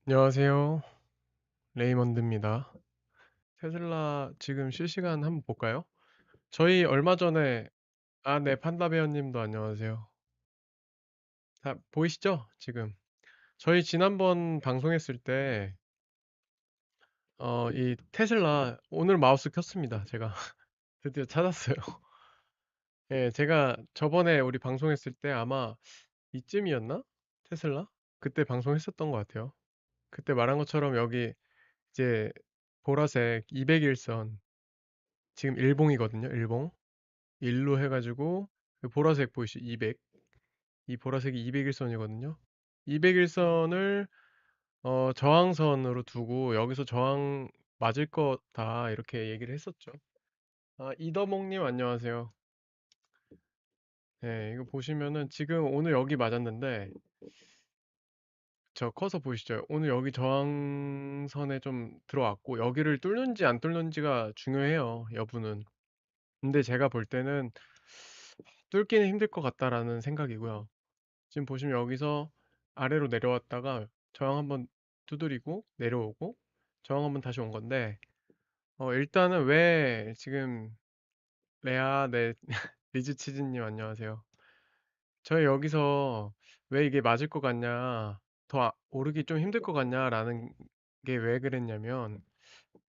안녕하세요. 레이먼드입니다. 테슬라 지금 실시간 한번 볼까요? 저희 얼마 전에 네, 판다 베어님도 안녕하세요. 다 보이시죠? 지금 저희 지난번 방송했을 때 이 테슬라 오늘 마우스 켰습니다. 제가 드디어 찾았어요. 예, 제가 저번에 우리 방송했을 때 아마 이쯤이었나? 테슬라? 그때 방송했었던 것 같아요. 그때 말한 것처럼 여기 이제 보라색 201선 지금 일봉이거든요. 일봉. 일로 해가지고 그 보라색 보이시죠? 200. 이 보라색이 201선이거든요. 201선을 저항선으로 두고 여기서 저항 맞을 거다 이렇게 얘기를 했었죠. 이더몽님 안녕하세요. 네, 이거 보시면은 지금 오늘 여기 맞았는데 저 커서 보이시죠? 오늘 여기 저항선에 좀 들어왔고 여기를 뚫는지 안 뚫는지가 중요해요. 여부는. 근데 제가 볼 때는 뚫기는 힘들 것 같다라는 생각이고요. 지금 보시면 여기서 아래로 내려왔다가 저항 한번 두드리고 내려오고 저항 한번 다시 온 건데 일단은 왜 지금 네 리즈치즈님 안녕하세요. 저희 여기서 왜 이게 맞을 것 같냐 더 오르기 좀 힘들 것 같냐라는 게 왜 그랬냐면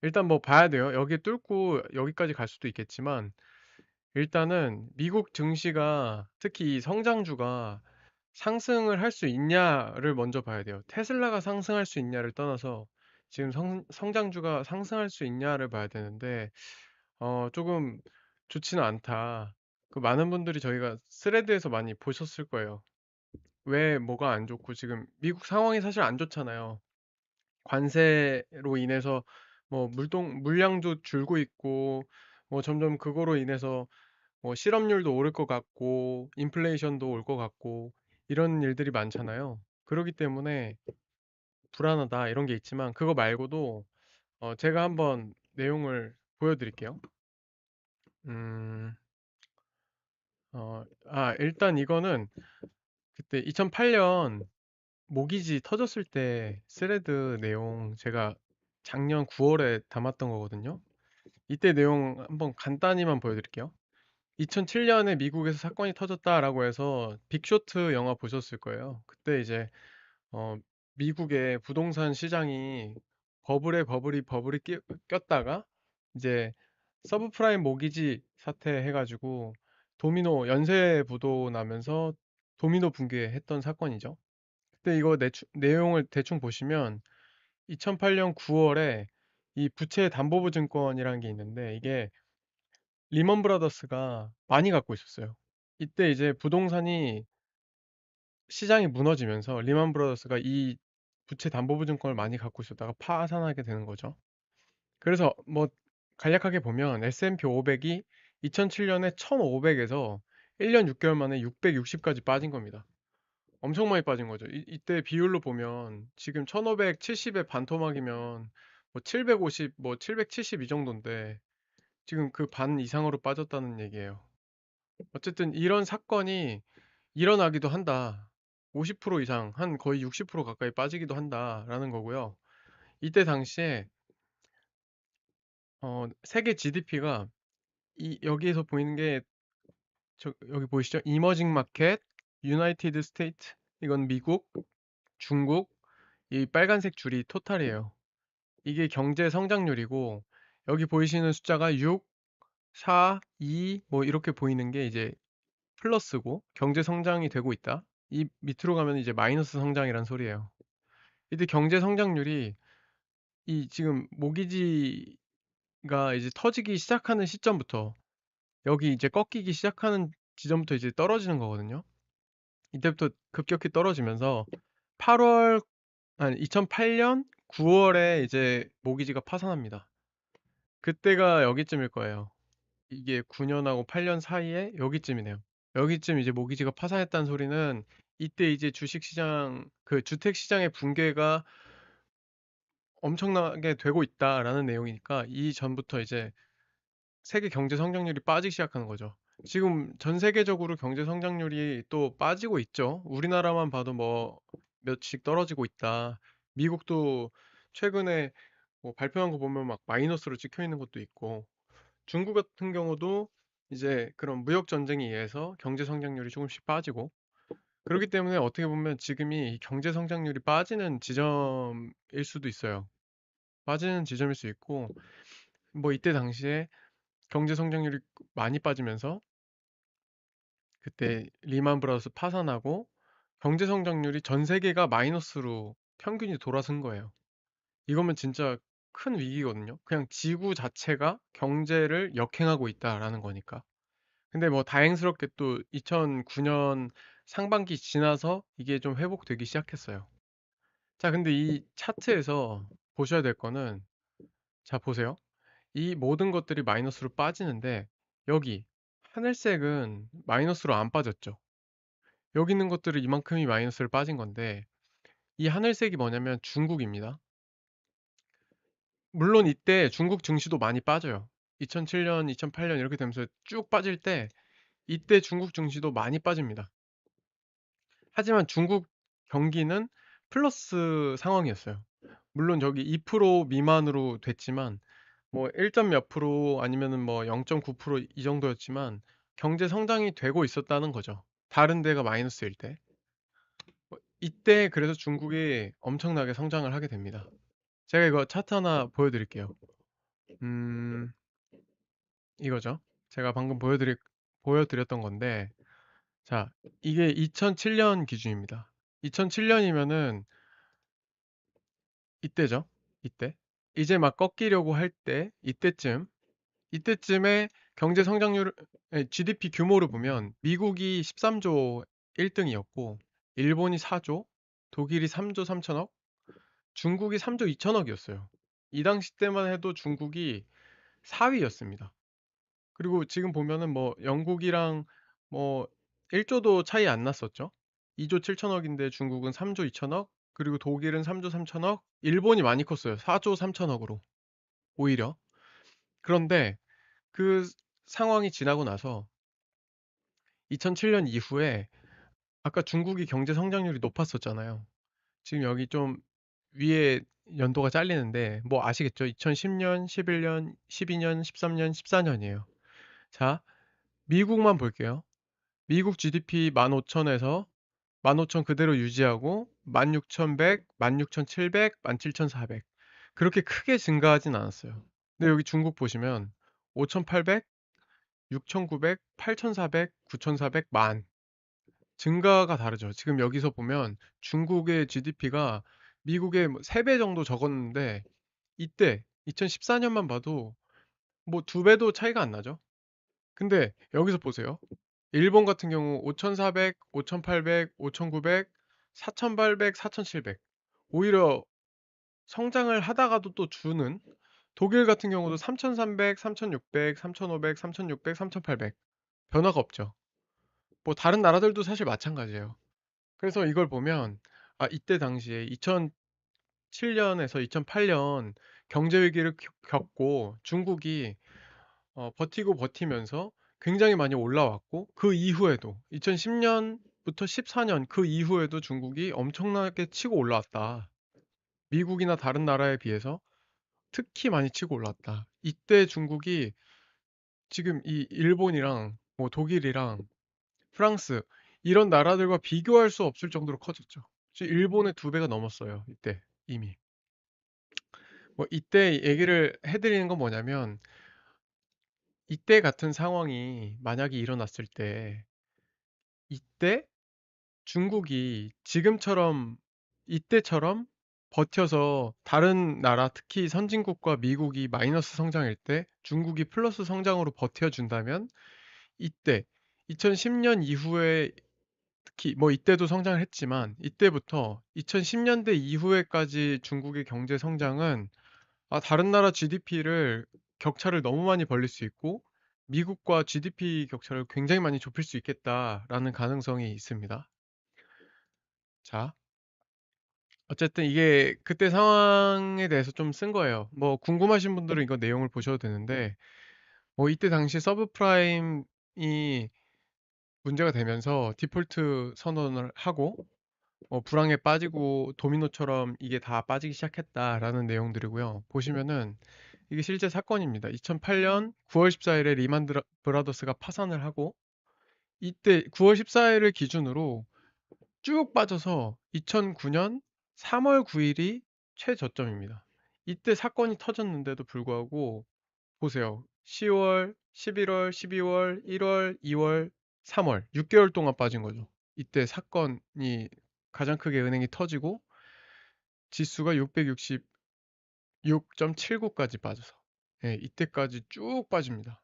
일단 뭐 봐야 돼요. 여기 뚫고 여기까지 갈 수도 있겠지만 일단은 미국 증시가 특히 이 성장주가 상승을 할 수 있냐를 먼저 봐야 돼요. 테슬라가 상승할 수 있냐를 떠나서 지금 성장주가 상승할 수 있냐를 봐야 되는데 조금 좋지는 않다. 그 많은 분들이 저희가 스레드에서 많이 보셨을 거예요. 왜 뭐가 안 좋고 지금 미국 상황이 사실 안 좋잖아요. 관세로 인해서 뭐 물량도 줄고 있고 뭐 점점 그거로 인해서 뭐 실업률도 오를 것 같고 인플레이션도 올 것 같고 이런 일들이 많잖아요. 그렇기 때문에 불안하다 이런 게 있지만 그거 말고도 제가 한번 내용을 보여드릴게요. 음, 일단 이거는 그때 2008년 모기지 터졌을 때 스레드 내용 제가 작년 9월에 담았던 거거든요. 이때 내용 한번 간단히만 보여드릴게요. 2007년에 미국에서 사건이 터졌다라고 해서 빅쇼트 영화 보셨을 거예요. 그때 이제 어, 미국의 부동산 시장이 버블이 꼈다가 이제 서브프라임 모기지 사태 해가지고 도미노 연쇄 부도 나면서 도미노 붕괴했던 사건이죠. 그때 이거 내용을 대충 보시면 2008년 9월에 이 부채 담보부 증권이라는 게 있는데 이게 리먼 브라더스가 많이 갖고 있었어요. 이때 이제 부동산이 시장이 무너지면서 리먼 브라더스가 이 부채 담보부증권을 많이 갖고 있었다가 파산하게 되는 거죠. 그래서 뭐 간략하게 보면 S&P 500이 2007년에 1500에서 1년 6개월 만에 660까지 빠진 겁니다. 엄청 많이 빠진 거죠. 이때 비율로 보면 지금 1570에 반토막이면 뭐 750, 뭐 770 이 정도인데 지금 그 반 이상으로 빠졌다는 얘기예요. 어쨌든 이런 사건이 일어나기도 한다. 50% 이상, 한 거의 60% 가까이 빠지기도 한다라는 거고요. 이때 당시에 세계 GDP가 여기에서 보이는 게 여기 보이시죠? 이머징 마켓, 유나이티드 스테이트, 이건 미국, 중국, 이 빨간색 줄이 토탈이에요. 이게 경제 성장률이고 여기 보이시는 숫자가 6, 4, 2, 뭐 이렇게 보이는 게 이제 플러스고 경제 성장이 되고 있다. 이 밑으로 가면 이제 마이너스 성장이란 소리예요. 이때 경제 성장률이 이 지금 모기지가 이제 터지기 시작하는 시점부터 여기 이제 꺾이기 시작하는 지점부터 이제 떨어지는 거거든요. 이때부터 급격히 떨어지면서 8월, 아니 2008년 9월에 이제 모기지가 파산합니다. 그때가 여기쯤일 거예요. 이게 9년하고 8년 사이에 여기쯤이네요. 여기쯤 이제 모기지가 파산했다는 소리는 이때 이제 주식시장, 그 주택시장의 붕괴가 엄청나게 되고 있다라는 내용이니까 이 전부터 이제 세계 경제 성장률이 빠지기 시작하는 거죠. 지금 전 세계적으로 경제 성장률이 또 빠지고 있죠. 우리나라만 봐도 뭐 몇씩 떨어지고 있다. 미국도 최근에 뭐 발표한 거 보면 막 마이너스로 찍혀 있는 것도 있고, 중국 같은 경우도 이제 그런 무역 전쟁에 의해서 경제 성장률이 조금씩 빠지고, 그렇기 때문에 어떻게 보면 지금이 경제 성장률이 빠지는 지점일 수도 있어요. 빠지는 지점일 수 있고, 뭐 이때 당시에 경제 성장률이 많이 빠지면서 그때 리만 브라더스 파산하고 경제 성장률이 전 세계가 마이너스로 평균이 돌아선 거예요. 이거면 진짜 큰 위기거든요. 그냥 지구 자체가 경제를 역행하고 있다라는 거니까. 근데 뭐 다행스럽게 또 2009년 상반기 지나서 이게 좀 회복되기 시작했어요. 자, 근데 이 차트에서 보셔야 될 거는, 자, 보세요. 이 모든 것들이 마이너스로 빠지는데, 여기 하늘색은 마이너스로 안 빠졌죠. 여기 있는 것들은 이만큼이 마이너스로 빠진 건데, 이 하늘색이 뭐냐면 중국입니다. 물론 이때 중국 증시도 많이 빠져요. 2007년, 2008년 이렇게 되면서 쭉 빠질 때, 이때 중국 증시도 많이 빠집니다. 하지만 중국 경기는 플러스 상황이었어요. 물론 저기 2% 미만으로 됐지만, 뭐 1점 몇 프로 아니면은 뭐 0.9%이 정도였지만 경제 성장이 되고 있었다는 거죠. 다른 데가 마이너스일 때. 이때 그래서 중국이 엄청나게 성장을 하게 됩니다. 제가 이거 차트 하나 보여드릴게요. 음, 이거죠. 제가 방금 보여드렸던 건데, 자, 이게 2007년 기준입니다. 2007년이면은 이때죠. 이때. 이제 막 꺾이려고 할 때, 이때쯤에 경제 성장률, GDP 규모를 보면 미국이 13조 1등이었고, 일본이 4조, 독일이 3조 3천억, 중국이 3조 2천억이었어요. 이 당시 때만 해도 중국이 4위였습니다. 그리고 지금 보면은 뭐 영국이랑 뭐 1조도 차이 안 났었죠. 2조 7천억인데 중국은 3조 2천억, 그리고 독일은 3조 3천억, 일본이 많이 컸어요. 4조 3천억으로. 오히려. 그런데 그 상황이 지나고 나서 2007년 이후에 아까 중국이 경제 성장률이 높았었잖아요. 지금 여기 좀 위에 연도가 잘리는데 뭐 아시겠죠? 2010년, 11년, 12년, 13년, 14년이에요. 자, 미국만 볼게요. 미국 GDP 15,000에서 15,000 그대로 유지하고 16,100, 16,700, 17,400. 그렇게 크게 증가하진 않았어요. 근데 여기 중국 보시면 5,800, 6,900, 8,400, 9,400, 만. 증가가 다르죠. 지금 여기서 보면 중국의 GDP가 미국의 3배 정도 적었는데 이때 2014년만 봐도 뭐 2배도 차이가 안 나죠. 근데 여기서 보세요. 일본 같은 경우 5,400, 5,800, 5,900, 4,800, 4,700. 오히려 성장을 하다가도 또 주는, 독일 같은 경우도 3,300, 3,600, 3,500, 3,600, 3,800. 변화가 없죠. 뭐 다른 나라들도 사실 마찬가지예요. 그래서 이걸 보면 아, 이때 당시에 2007년에서 2008년 경제 위기를 겪고 중국이 버티고 버티면서 굉장히 많이 올라왔고, 그 이후에도 2010년부터 14년 그 이후에도 중국이 엄청나게 치고 올라왔다. 미국이나 다른 나라에 비해서 특히 많이 치고 올라왔다. 이때 중국이 지금 이 일본이랑 뭐 독일이랑 프랑스 이런 나라들과 비교할 수 없을 정도로 커졌죠. 지금 일본의 2배가 넘었어요. 이때 이미. 뭐 이때 얘기를 해드리는 건 뭐냐면, 이때 같은 상황이 만약에 일어났을 때 이때 중국이 지금처럼 이때처럼 버텨서 다른 나라 특히 선진국과 미국이 마이너스 성장일 때 중국이 플러스 성장으로 버텨준다면, 이때 2010년 이후에 특히 뭐 이때도 성장을 했지만 이때부터 2010년대 이후에까지 중국의 경제 성장은 다른 나라 GDP를 격차를 너무 많이 벌릴 수 있고 미국과 GDP 격차를 굉장히 많이 좁힐 수 있겠다라는 가능성이 있습니다. 자, 어쨌든 이게 그때 상황에 대해서 좀 쓴 거예요. 뭐 궁금하신 분들은 이거 내용을 보셔도 되는데, 뭐 이때 당시 서브프라임이 문제가 되면서 디폴트 선언을 하고 불황에 빠지고 도미노처럼 이게 다 빠지기 시작했다라는 내용들이고요. 보시면은 이게 실제 사건입니다. 2008년 9월 14일에 리만 브라더스가 파산을 하고 이때 9월 14일을 기준으로 쭉 빠져서 2009년 3월 9일이 최저점입니다. 이때 사건이 터졌는데도 불구하고 보세요. 10월, 11월, 12월, 1월, 2월, 3월 6개월 동안 빠진 거죠. 이때 사건이 가장 크게 은행이 터지고 지수가 666.79까지 빠져서 예, 이때까지 쭉 빠집니다.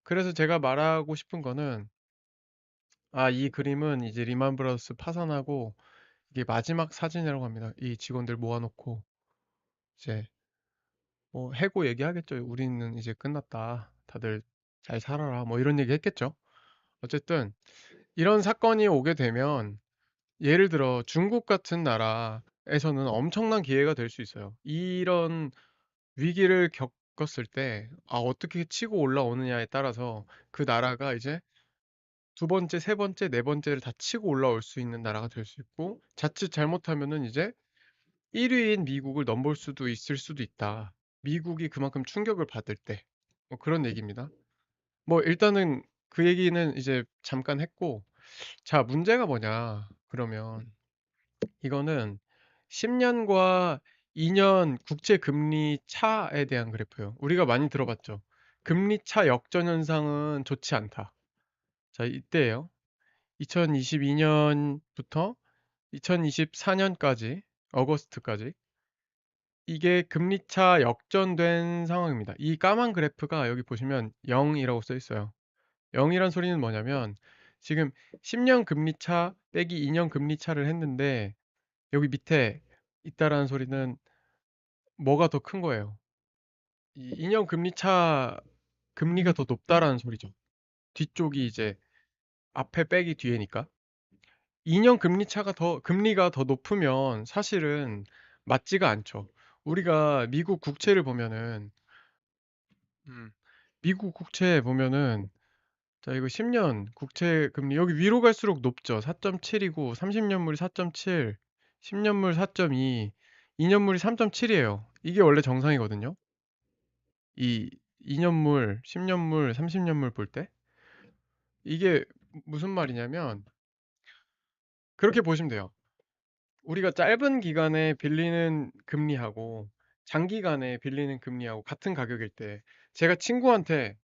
그래서 제가 말하고 싶은 거는 이 그림은 이제 리만 브라더스 파산하고 이게 마지막 사진이라고 합니다. 이 직원들 모아놓고 이제 뭐 해고 얘기하겠죠. 우리는 이제 끝났다. 다들 잘 살아라. 뭐 이런 얘기 했겠죠. 어쨌든 이런 사건이 오게 되면 예를 들어 중국 같은 나라에서는 엄청난 기회가 될 수 있어요. 이런 위기를 겪었을 때 어떻게 치고 올라오느냐에 따라서 그 나라가 이제 두 번째, 세 번째, 네 번째를 다 치고 올라올 수 있는 나라가 될 수 있고 자칫 잘못하면은 이제 1위인 미국을 넘볼 수도 있을 수도 있다. 미국이 그만큼 충격을 받을 때. 뭐 그런 얘기입니다. 뭐 일단은 그 얘기는 이제 잠깐 했고, 자, 문제가 뭐냐. 그러면 이거는 10년과 2년 국채 금리 차에 대한 그래프예요. 우리가 많이 들어봤죠. 금리 차 역전 현상은 좋지 않다. 자, 이때예요. 2022년부터 2024년까지, 어거스트까지 이게 금리차 역전된 상황입니다. 이 까만 그래프가 여기 보시면 0이라고 써 있어요. 0이란 소리는 뭐냐면 지금 10년 금리차 빼기 2년 금리차를 했는데 여기 밑에 있다라는 소리는 뭐가 더 큰 거예요. 이 2년 금리차 금리가 더 높다라는 소리죠. 뒤쪽이 이제 앞에 빼기 뒤에니까. 2년 금리가 더 높으면 사실은 맞지가 않죠. 우리가 미국 국채를 보면은 음, 미국 국채 보면은 자 이거 10년 국채 금리 여기 위로 갈수록 높죠. 4.7이고 30년물이 4.7, 10년물 4.2, 2년물이 3.7이에요. 이게 원래 정상이거든요. 이 2년물, 10년물, 30년물 볼 때. 이게 무슨 말이냐면 그렇게 보시면 돼요. 우리가 짧은 기간에 빌리는 금리하고 장기간에 빌리는 금리하고 같은 가격일 때 제가 친구한테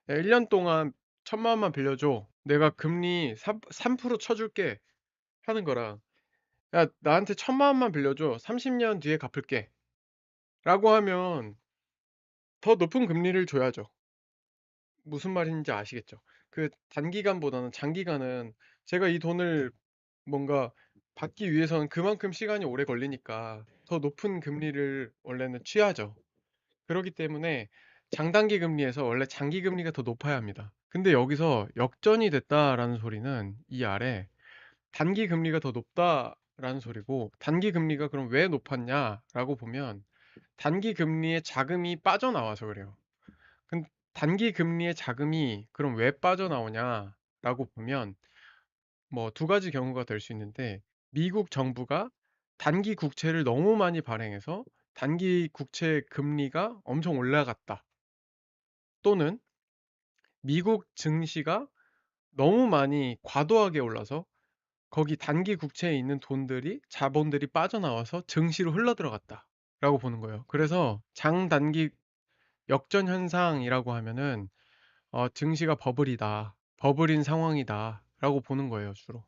야, 1년 동안 1,000만 원만 빌려줘. 내가 금리 3% 쳐줄게 하는 거랑 야 나한테 1,000만 원만 빌려줘. 30년 뒤에 갚을게 라고 하면 더 높은 금리를 줘야죠. 무슨 말인지 아시겠죠? 그 단기간보다는 장기간은 제가 이 돈을 뭔가 받기 위해서는 그만큼 시간이 오래 걸리니까 더 높은 금리를 원래는 취하죠. 그렇기 때문에 장단기 금리에서 원래 장기 금리가 더 높아야 합니다. 근데 여기서 역전이 됐다라는 소리는 이 아래 단기 금리가 더 높다라는 소리고 단기 금리가 그럼 왜 높았냐라고 보면 단기 금리의 자금이 빠져나와서 그래요. 근데 단기 금리의 자금이 그럼 왜 빠져나오냐라고 보면 뭐 두 가지 경우가 될 수 있는데 미국 정부가 단기 국채를 너무 많이 발행해서 단기 국채 금리가 엄청 올라갔다. 또는 미국 증시가 너무 많이 과도하게 올라서 거기 단기 국채에 있는 자본들이 빠져나와서 증시로 흘러들어갔다. 라고 보는 거예요. 그래서 장단기 역전 현상이라고 하면은 증시가 버블이다. 버블인 상황이다. 라고 보는 거예요, 주로.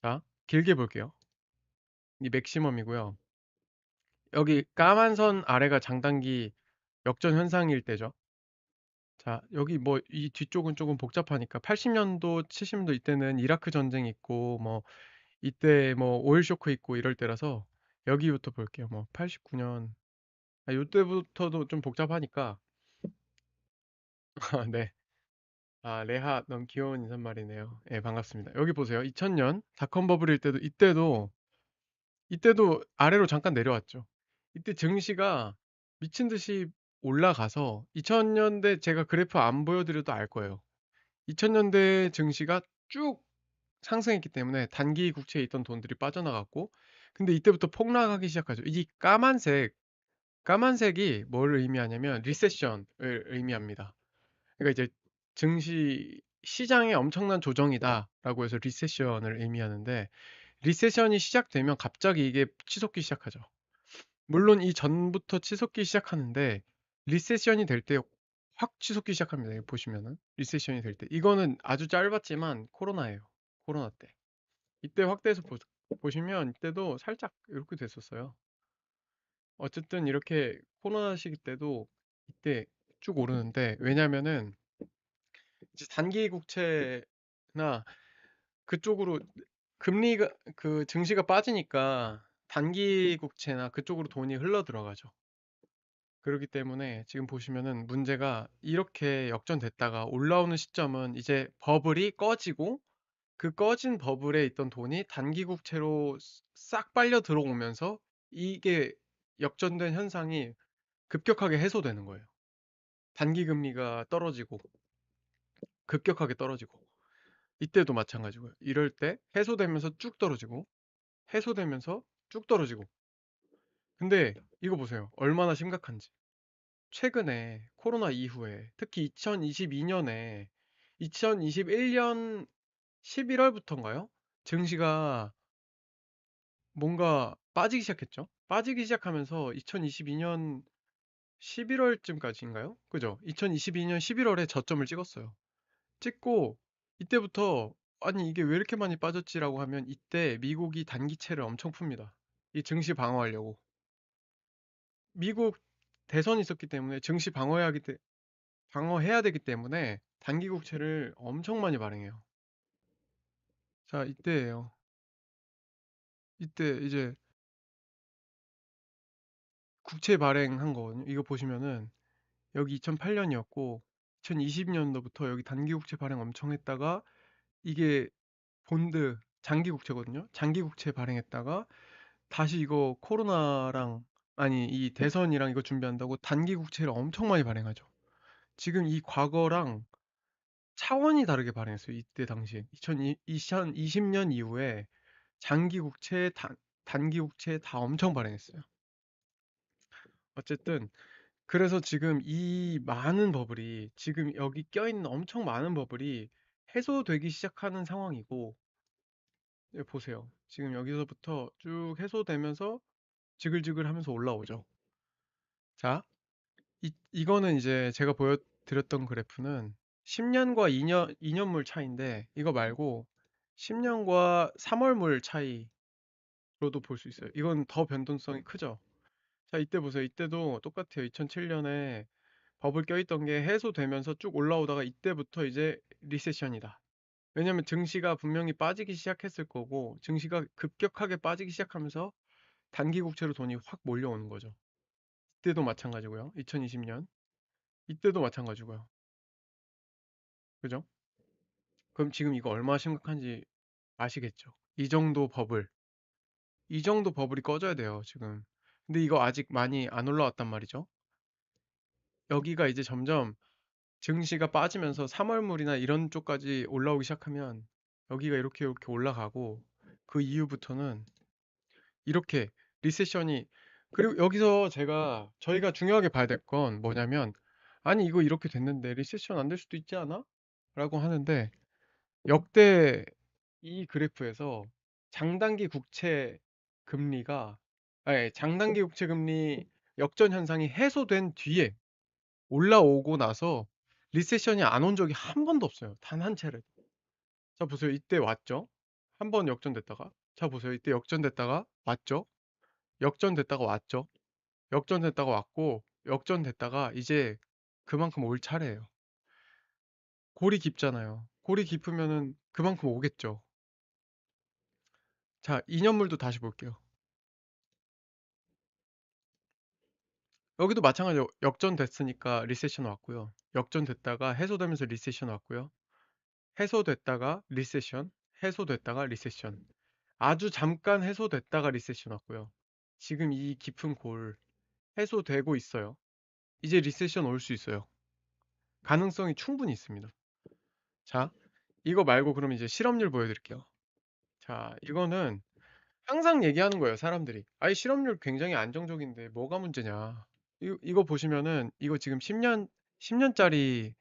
자, 길게 볼게요. 이 맥시멈이고요. 여기 까만 선 아래가 장단기 역전 현상일 때죠. 자, 여기 뭐 이 뒤쪽은 조금 복잡하니까 80년도, 70년도 이때는 이라크 전쟁 있고 뭐 이때 뭐 오일 쇼크 있고 이럴 때라서 여기부터 볼게요. 뭐 89년 이때부터도 좀 복잡하니까 네. 레하 너무 귀여운 인사말이네요. 예, 반갑습니다. 여기 보세요. 2000년 닷컴 버블일 때도 이때도 아래로 잠깐 내려왔죠. 이때 증시가 미친 듯이 올라가서 2000년대 제가 그래프 안 보여드려도 알 거예요. 2000년대 증시가 쭉 상승했기 때문에 단기 국채에 있던 돈들이 빠져나갔고, 근데 이때부터 폭락하기 시작하죠. 이 까만색이 뭘 의미하냐면 리세션을 의미합니다. 그러니까 이제 증시 시장에 엄청난 조정이다라고 해서 리세션을 의미하는데, 리세션이 시작되면 갑자기 이게 치솟기 시작하죠. 물론 이 전부터 치솟기 시작하는데 리세션이 될 때 확 치솟기 시작합니다. 여기 보시면은 리세션이 될 때 이거는 아주 짧았지만 코로나예요. 코로나 때 이때 확대해서 보시면 이때도 살짝 이렇게 됐었어요. 어쨌든 이렇게 코로나 시기 때도 이때 쭉 오르는데, 왜냐면은 이제 단기 국채나 그쪽으로 금리가 그 증시가 빠지니까 단기 국채나 그쪽으로 돈이 흘러 들어가죠. 그렇기 때문에 지금 보시면은 문제가 이렇게 역전됐다가 올라오는 시점은 이제 버블이 꺼지고, 그 꺼진 버블에 있던 돈이 단기 국채로 싹 빨려 들어오면서 이게 역전된 현상이 급격하게 해소되는 거예요. 단기 금리가 떨어지고 급격하게 떨어지고, 이때도 마찬가지고요. 이럴 때 해소되면서 쭉 떨어지고 해소되면서 쭉 떨어지고. 근데 이거 보세요. 얼마나 심각한지. 최근에 코로나 이후에 특히 2022년에 2021년 11월부터인가요? 증시가 뭔가 빠지기 시작했죠. 빠지기 시작하면서 2022년 11월쯤까지인가요? 그죠? 2022년 11월에 저점을 찍었어요. 찍고 이때부터 아니 이게 왜 이렇게 많이 빠졌지라고 하면, 이때 미국이 단기채를 엄청 풉니다. 이 증시 방어하려고. 미국 대선이 있었기 때문에 증시 방어해야 되기 때문에 단기 국채를 엄청 많이 발행해요. 자, 이때예요. 이때 이제 국채 발행한 거거든요. 이거 보시면은 여기 2008년이었고 2020년도부터 여기 단기 국채 발행 엄청 했다가, 이게 본드 장기 국채거든요. 장기 국채 발행했다가 다시 이거 코로나랑 아니 이 대선이랑 이거 준비한다고 단기 국채를 엄청 많이 발행하죠. 지금 이 과거랑 차원이 다르게 발행했어요. 이때 당시에 2020년 이후에 장기 국채, 단기 국채 다 엄청 발행했어요. 어쨌든 그래서 지금 이 많은 버블이, 지금 여기 껴있는 엄청 많은 버블이 해소되기 시작하는 상황이고, 여기 보세요. 지금 여기서부터 쭉 해소되면서 지글지글 하면서 올라오죠. 자, 이거는 이제 제가 보여드렸던 그래프는 10년과 2년물 차이인데, 이거 말고 10년과 3월물 차이로도 볼 수 있어요. 이건 더 변동성이 크죠. 자, 이때 보세요. 이때도 똑같아요. 2007년에 버블 껴있던 게 해소되면서 쭉 올라오다가 이때부터 이제 리세션이다. 왜냐면 증시가 분명히 빠지기 시작했을 거고, 증시가 급격하게 빠지기 시작하면서 단기 국채로 돈이 확 몰려오는 거죠. 이때도 마찬가지고요. 2020년. 이때도 마찬가지고요. 그죠? 그럼 지금 이거 얼마나 심각한지 아시겠죠? 이 정도 버블이 꺼져야 돼요, 지금. 근데 이거 아직 많이 안 올라왔단 말이죠. 여기가 이제 점점 증시가 빠지면서 3월물이나 이런 쪽까지 올라오기 시작하면 여기가 이렇게 올라가고, 그 이후부터는 이렇게 리세션이, 그리고 여기서 저희가 중요하게 봐야 될 건 뭐냐면, 아니 이거 이렇게 됐는데 리세션 안 될 수도 있지 않아? 라고 하는데, 역대 이 그래프에서 장단기 국채 금리가 장단기 국채 금리 역전 현상이 해소된 뒤에 올라오고 나서 리세션이 안 온 적이 한 번도 없어요. 단 한 차례. 자, 보세요. 이때 왔죠? 한 번 역전됐다가. 자, 보세요. 이때 역전됐다가 왔죠? 역전됐다가 왔죠? 역전됐다가 왔고, 역전됐다가 이제 그만큼 올 차례예요. 골이 깊잖아요. 골이 깊으면은 그만큼 오겠죠. 자, 2년물도 다시 볼게요. 여기도 마찬가지로 역전됐으니까 리세션 왔고요. 역전됐다가 해소되면서 리세션 왔고요. 해소됐다가 리세션, 해소됐다가 리세션. 아주 잠깐 해소됐다가 리세션 왔고요. 지금 이 깊은 골 해소되고 있어요. 이제 리세션 올 수 있어요. 가능성이 충분히 있습니다. 자, 이거 말고 그럼 이제 실업률 보여드릴게요. 자, 이거는 항상 얘기하는 거예요, 사람들이. 아이, 실업률 굉장히 안정적인데 뭐가 문제냐. 이거 보시면은 이거 지금 10년짜리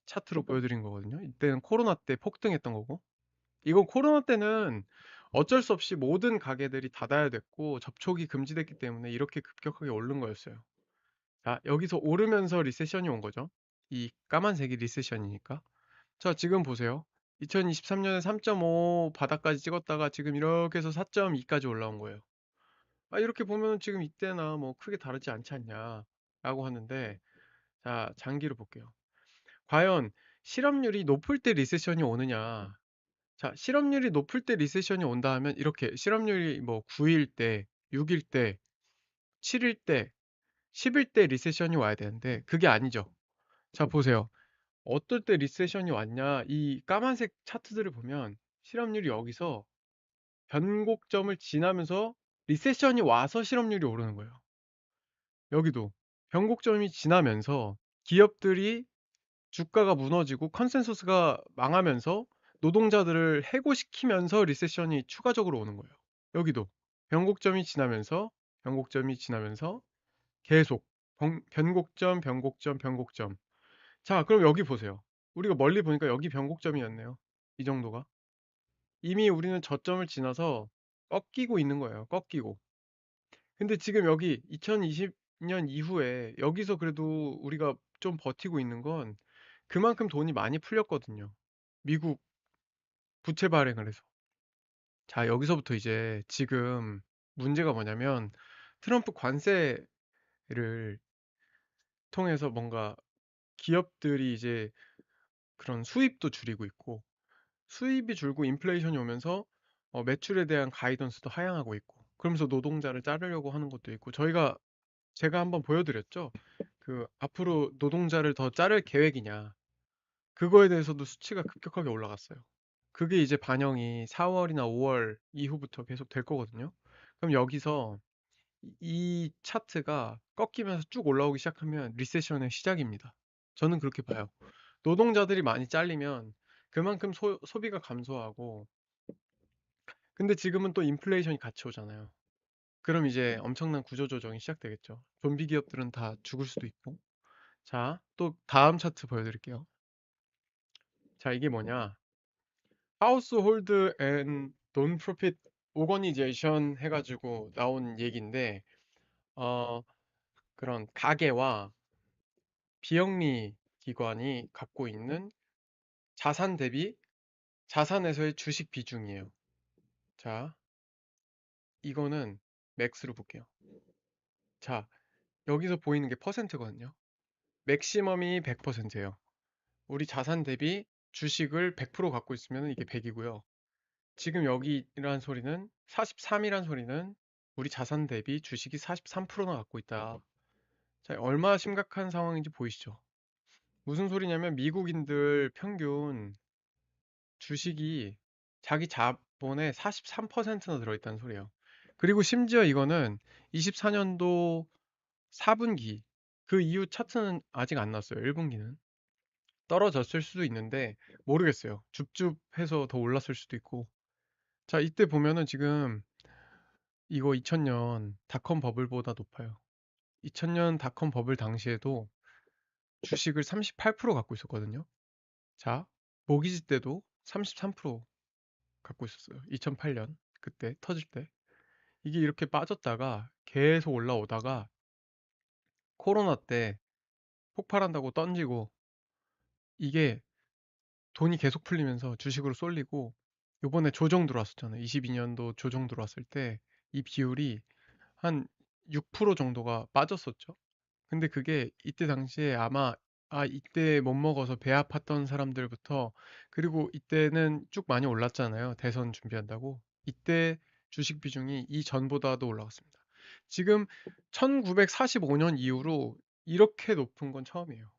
차트로 보여드린 거거든요. 이때는 코로나 때 폭등했던 거고. 이건 코로나 때는 어쩔 수 없이 모든 가게들이 닫아야 됐고 접촉이 금지됐기 때문에 이렇게 급격하게 오른 거였어요. 자, 여기서 오르면서 리세션이 온 거죠. 이 까만색이 리세션이니까. 자, 지금 보세요. 2023년에 3.5 바닥까지 찍었다가 지금 이렇게 해서 4.2까지 올라온 거예요. 아, 이렇게 보면 지금 이때나 뭐 크게 다르지 않지 않냐라고 하는데, 자, 장기로 볼게요. 과연 실업률이 높을 때 리세션이 오느냐? 자, 실업률이 높을 때 리세션이 온다 하면 이렇게 실업률이 뭐 9일 때, 6일 때, 7일 때, 10일 때 리세션이 와야 되는데 그게 아니죠. 자, 보세요. 어떨 때 리세션이 왔냐? 이 까만색 차트들을 보면 실업률이 여기서 변곡점을 지나면서 리세션이 와서 실업률이 오르는 거예요. 여기도 변곡점이 지나면서 기업들이 주가가 무너지고 컨센서스가 망하면서 노동자들을 해고시키면서 리세션이 추가적으로 오는 거예요. 여기도 변곡점이 지나면서 변곡점이 지나면서 계속 변곡점, 변곡점, 변곡점. 자, 그럼 여기 보세요. 우리가 멀리 보니까 여기 변곡점이었네요. 이 정도가. 이미 우리는 저점을 지나서 꺾이고 있는 거예요. 꺾이고. 근데 지금 여기 2020년 이후에 여기서 그래도 우리가 좀 버티고 있는 건 그만큼 돈이 많이 풀렸거든요. 미국 부채 발행을 해서. 자, 여기서부터 이제 지금 문제가 뭐냐면 트럼프 관세를 통해서 뭔가 기업들이 이제 그런 수입도 줄이고 있고 수입이 줄고 인플레이션이 오면서 매출에 대한 가이던스도 하향하고 있고 그러면서 노동자를 자르려고 하는 것도 있고 제가 한번 보여드렸죠. 그 앞으로 노동자를 더 자를 계획이냐 그거에 대해서도 수치가 급격하게 올라갔어요. 그게 이제 반영이 4월이나 5월 이후부터 계속 될 거거든요. 그럼 여기서 이 차트가 꺾이면서 쭉 올라오기 시작하면 리세션의 시작입니다. 저는 그렇게 봐요. 노동자들이 많이 잘리면 그만큼 소비가 감소하고 근데 지금은 또 인플레이션이 같이 오잖아요. 그럼 이제 엄청난 구조조정이 시작되겠죠. 좀비 기업들은 다 죽을 수도 있고. 자, 또 다음 차트 보여드릴게요. 자, 이게 뭐냐? 하우스홀드 앤 논프로핏 오거니제이션 해가지고 나온 얘기인데, 어, 그런 가게와 비영리 기관이 갖고 있는 자산 대비 자산에서의 주식 비중이에요. 자, 이거는 맥스로 볼게요. 자, 여기서 보이는 게 퍼센트거든요. 맥시멈이 100%예요. 우리 자산 대비 주식을 100% 갖고 있으면 이게 100이고요. 지금 여기란 소리는 43이란 소리는 우리 자산 대비 주식이 43%나 갖고 있다. 자, 얼마나 심각한 상황인지 보이시죠? 무슨 소리냐면 미국인들 평균 주식이 자기 자본의 43%나 들어있다는 소리예요. 그리고 심지어 이거는 24년도 4분기 그 이후 차트는 아직 안 났어요. 1분기는. 떨어졌을 수도 있는데 모르겠어요. 줍줍해서 더 올랐을 수도 있고. 자, 이때 보면은 지금 이거 2000년 닷컴 버블보다 높아요. 2000년 닷컴 버블 당시에도 주식을 38% 갖고 있었거든요. 자, 모기지 때도 33% 갖고 있었어요. 2008년 그때 터질 때. 이게 이렇게 빠졌다가 계속 올라오다가 코로나 때 폭발한다고 던지고 이게 돈이 계속 풀리면서 주식으로 쏠리고 요번에 조정 들어왔었잖아요. 22년도 조정 들어왔을 때 이 비율이 한 6% 정도가 빠졌었죠. 근데 그게 이때 당시에 아마 이때 못 먹어서 배 아팠던 사람들부터 그리고 이때는 쭉 많이 올랐잖아요. 대선 준비한다고. 이때 주식 비중이 이전보다도 올라갔습니다. 지금 1945년 이후로 이렇게 높은 건 처음이에요.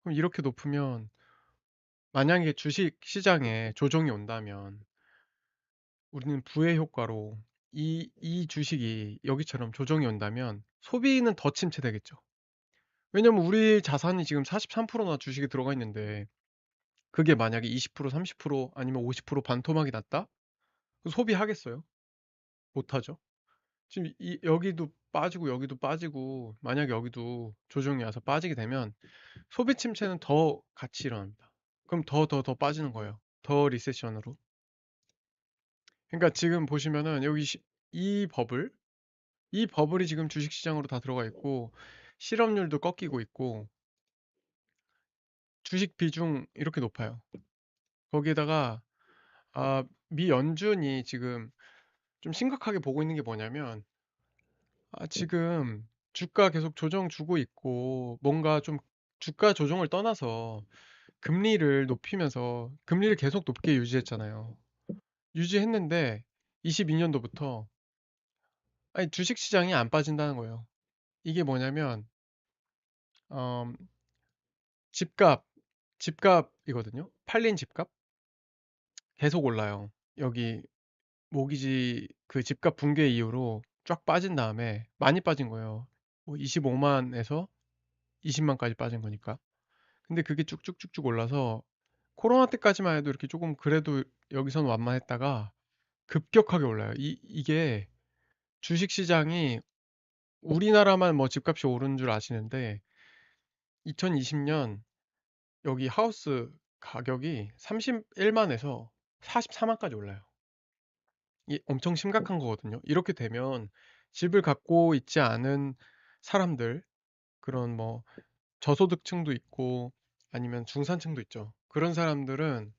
그럼 이렇게 높으면 만약에 주식 시장에 조정이 온다면 우리는 부의 효과로 이 주식이 여기처럼 조정이 온다면 소비는 더 침체되겠죠. 왜냐면 우리 자산이 지금 43%나 주식에 들어가 있는데 그게 만약에 20%, 30% 아니면 50% 반토막이 났다? 소비하겠어요? 못하죠. 지금 여기도 빠지고 여기도 빠지고 만약에 여기도 조정이 와서 빠지게 되면 소비 침체는 더 같이 일어납니다. 그럼 더 빠지는 거예요. 더 리세션으로. 그러니까 지금 보시면은 이 버블, 이 버블이 지금 주식시장으로 다 들어가 있고 실업률도 꺾이고 있고 주식 비중 이렇게 높아요. 거기에다가 미 연준이 지금 좀 심각하게 보고 있는 게 뭐냐면 지금 주가 계속 조정 주고 있고 뭔가 좀 주가 조정을 떠나서 금리를 높이면서 금리를 계속 높게 유지했잖아요. 유지했는데 22년도부터 아니 주식 시장이 안 빠진다는 거예요. 이게 뭐냐면 어, 집값 집값이거든요. 팔린 집값 계속 올라요. 여기 모기지 그 집값 붕괴 이후로 쫙 빠진 다음에 많이 빠진 거예요. 뭐 25만에서 20만까지 빠진 거니까. 근데 그게 쭉쭉쭉쭉 올라서 코로나 때까지만 해도 이렇게 조금 그래도 여기선 완만했다가 급격하게 올라요. 이게 주식 시장이 우리나라만 뭐 집값이 오른 줄 아시는데 2020년 여기 하우스 가격이 31만에서 44만까지 올라요. 이 엄청 심각한 거거든요. 이렇게 되면 집을 갖고 있지 않은 사람들, 그런 뭐 저소득층도 있고 아니면 중산층도 있죠. 그런 사람들은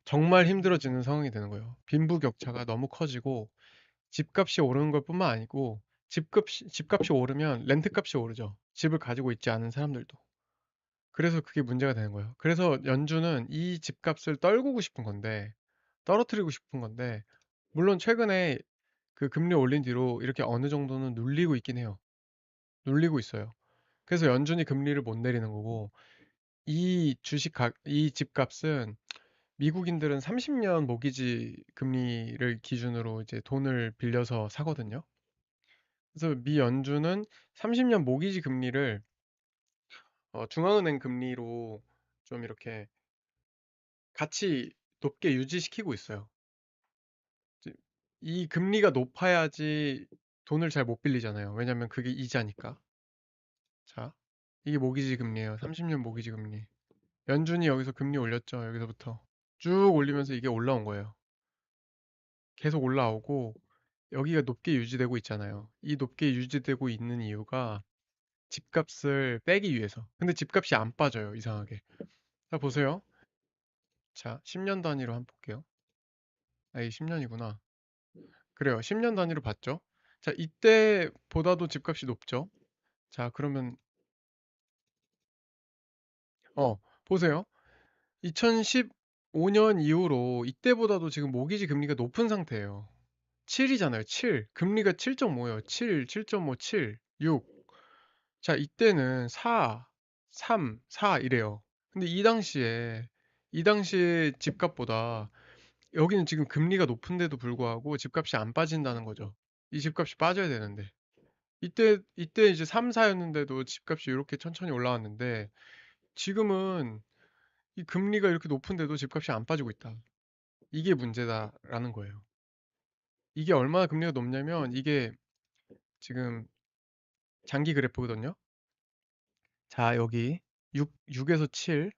정말 힘들어지는 상황이 되는 거예요. 빈부격차가 너무 커지고 집값이 오르는 것 뿐만 아니고 집값이 오르면 렌트값이 오르죠. 집을 가지고 있지 않은 사람들도. 그래서 그게 문제가 되는 거예요. 그래서 연준은 이 집값을 떨구고 싶은 건데, 떨어뜨리고 싶은 건데, 물론 최근에 그 금리 올린 뒤로 이렇게 어느 정도는 눌리고 있긴 해요. 눌리고 있어요. 그래서 연준이 금리를 못 내리는 거고, 이 집값은 미국인들은 30년 모기지 금리를 기준으로 이제 돈을 빌려서 사거든요. 그래서 미 연준은 30년 모기지 금리를 중앙은행 금리로 좀 이렇게 같이 높게 유지시키고 있어요. 이제 이 금리가 높아야지 돈을 잘 못 빌리잖아요. 왜냐면 그게 이자니까. 자, 이게 모기지 금리예요. 30년 모기지 금리. 연준이 여기서 금리 올렸죠. 여기서부터 쭉 올리면서 이게 올라온 거예요. 계속 올라오고 여기가 높게 유지되고 있잖아요. 이 높게 유지되고 있는 이유가 집값을 빼기 위해서. 근데 집값이 안 빠져요. 이상하게. 자, 보세요. 자, 10년 단위로 한번 볼게요. 이 10년이구나. 그래요. 10년 단위로 봤죠. 자, 이때보다도 집값이 높죠. 자, 그러면 보세요. 2015년 이후로 이때보다도 지금 모기지 금리가 높은 상태예요. 7이잖아요. 7. 금리가 7.5예요. 7, 7.5, 7, 6. 자, 이때는 4, 3, 4 이래요. 근데 이 당시에 집값보다 여기는 지금 금리가 높은데도 불구하고 집값이 안 빠진다는 거죠. 이 집값이 빠져야 되는데. 이때 이제 3, 4였는데도 집값이 이렇게 천천히 올라왔는데 지금은 이 금리가 이렇게 높은데도 집값이 안 빠지고 있다. 이게 문제다라는 거예요. 이게 얼마나 금리가 높냐면 이게 지금 장기 그래프거든요. 자, 여기 6에서 7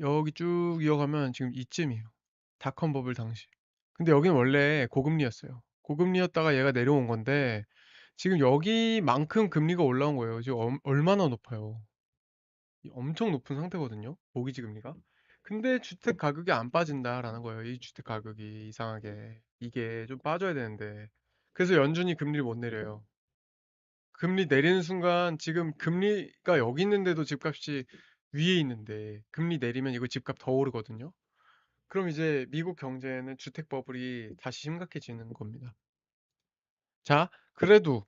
여기 쭉 이어가면 지금 이쯤이에요. 닷컴 버블 당시. 근데 여기는 원래 고금리였어요. 고금리였다가 얘가 내려온 건데 지금 여기만큼 금리가 올라온 거예요. 지금 얼마나 높아요. 엄청 높은 상태거든요. 모기지 금리가. 근데 주택 가격이 안 빠진다라는 거예요. 이 주택 가격이 이상하게. 이게 좀 빠져야 되는데. 그래서 연준이 금리를 못 내려요. 금리 내리는 순간 지금 금리가 여기 있는데도 집값이 위에 있는데 금리 내리면 이거 집값 더 오르거든요. 그럼 이제 미국 경제에는 주택 버블이 다시 심각해지는 겁니다. 자, 그래도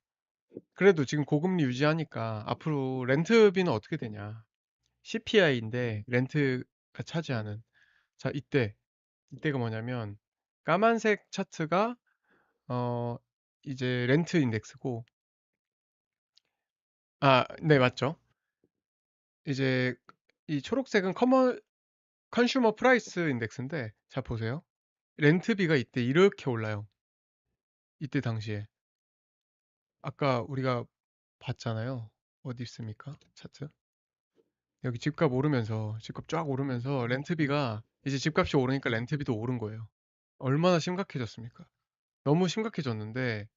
지금 고금리 유지하니까 앞으로 렌트비는 어떻게 되냐? CPI인데 렌트가 차지하는. 자, 이때가 뭐냐면 까만색 차트가 어 이제 렌트 인덱스고 네, 맞죠. 이제 이 초록색은 컨슈머 프라이스 인덱스인데 자 보세요. 렌트비가 이때 이렇게 올라요. 이때 당시에. 아까 우리가 봤잖아요. 어디 있습니까? 차트. 여기 집값 오르면서, 집값 쫙 오르면서 렌트비가 이제 집값이 오르니까 렌트비도 오른 거예요. 얼마나 심각해졌습니까? 너무 심각해졌는데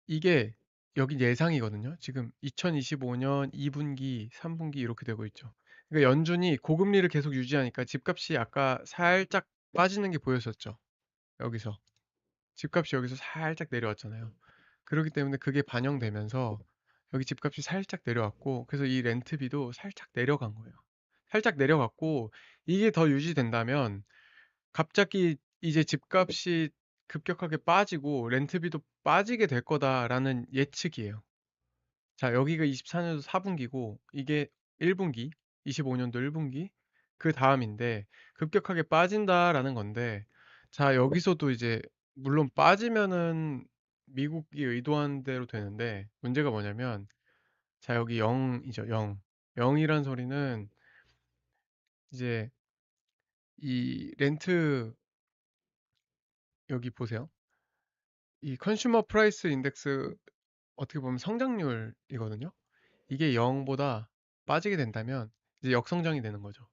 이게 여기 예상이거든요. 지금 2025년 2분기, 3분기 이렇게 되고 있죠. 그러니까 연준이 고금리를 계속 유지하니까 집값이 아까 살짝 빠지는 게 보였었죠. 여기서. 집값이 여기서 살짝 내려왔잖아요. 그렇기 때문에 그게 반영되면서 여기 집값이 살짝 내려왔고, 그래서 이 렌트비도 살짝 내려간 거예요. 살짝 내려갔고, 이게 더 유지된다면 갑자기 이제 집값이 급격하게 빠지고 렌트비도 빠지게 될 거다라는 예측이에요. 자, 여기가 24년도 4분기고 이게 1분기, 25년도 1분기 그 다음인데 급격하게 빠진다라는 건데 자, 여기서도 이제 물론 빠지면은 미국이 의도한 대로 되는데 문제가 뭐냐면 자, 여기 0이죠, 0. 0이란 소리는 이제 이 렌트 여기 보세요. 이 컨슈머 프라이스 인덱스 어떻게 보면 성장률이거든요. 이게 0보다 빠지게 된다면 이제 역성장이 되는 거죠.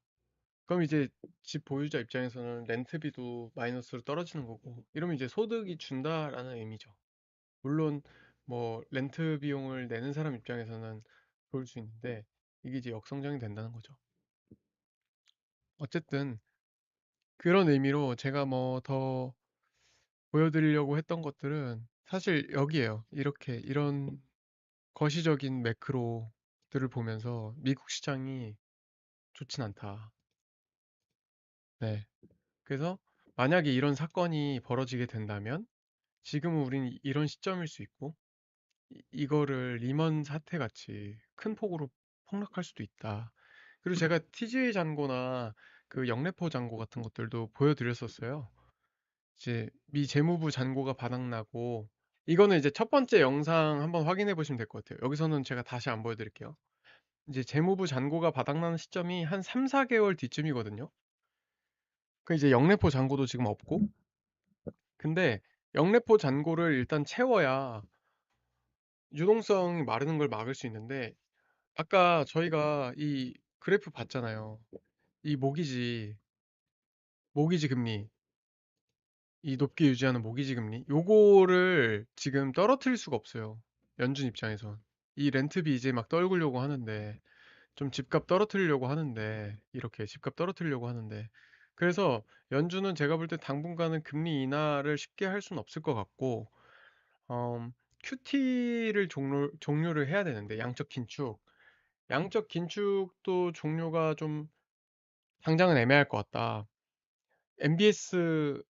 그럼 이제 집 보유자 입장에서는 렌트비도 마이너스로 떨어지는 거고 이러면 이제 소득이 준다라는 의미죠. 물론 뭐 렌트 비용을 내는 사람 입장에서는 좋을 수 있는데 이게 이제 역성장이 된다는 거죠. 어쨌든 그런 의미로 제가 뭐 더 보여드리려고 했던 것들은 사실 여기에요. 이렇게 이런 거시적인 매크로들을 보면서 미국 시장이 좋진 않다. 네. 그래서 만약에 이런 사건이 벌어지게 된다면 지금은 우린 이런 시점일 수 있고 이거를 리먼 사태 같이 큰 폭으로 폭락할 수도 있다. 그리고 제가 TGA 잔고나 그 영래포 잔고 같은 것들도 보여드렸었어요. 이제 미 재무부 잔고가 바닥나고 이거는 이제 첫 번째 영상 한번 확인해 보시면 될 것 같아요. 여기서는 제가 다시 안 보여드릴게요. 이제 재무부 잔고가 바닥나는 시점이 한 3, 4개월 뒤쯤이거든요. 그 이제 영래포 잔고도 지금 없고 근데 영래포 잔고를 일단 채워야 유동성이 마르는 걸 막을 수 있는데 아까 저희가 이 그래프 봤잖아요. 이 모기지 금리, 이 높게 유지하는 모기지 금리, 요거를 지금 떨어뜨릴 수가 없어요. 연준 입장에선. 이 렌트비 이제 막 떨구려고 하는데, 좀 집값 떨어뜨리려고 하는데, 이렇게 집값 떨어뜨리려고 하는데, 그래서 연준은 제가 볼 때 당분간은 금리 인하를 쉽게 할 수는 없을 것 같고, 음, QT를 종료를 해야 되는데, 양적 긴축. 양적 긴축도 종료가 좀 당장은 애매할 것 같다. MBS,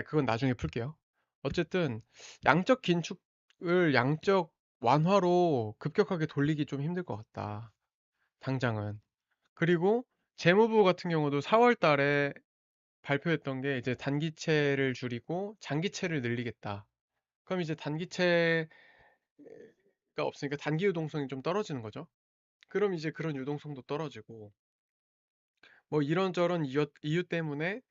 그건 나중에 풀게요. 어쨌든, 양적 긴축을 양적 완화로 급격하게 돌리기 좀 힘들 것 같다. 당장은. 그리고 재무부 같은 경우도 4월 달에 발표했던 게 이제 단기채를 줄이고 장기채를 늘리겠다. 그럼 이제 단기채가 없으니까 단기 유동성이 좀 떨어지는 거죠. 그럼 이제 그런 유동성도 떨어지고, 뭐 이런저런 이유 때문에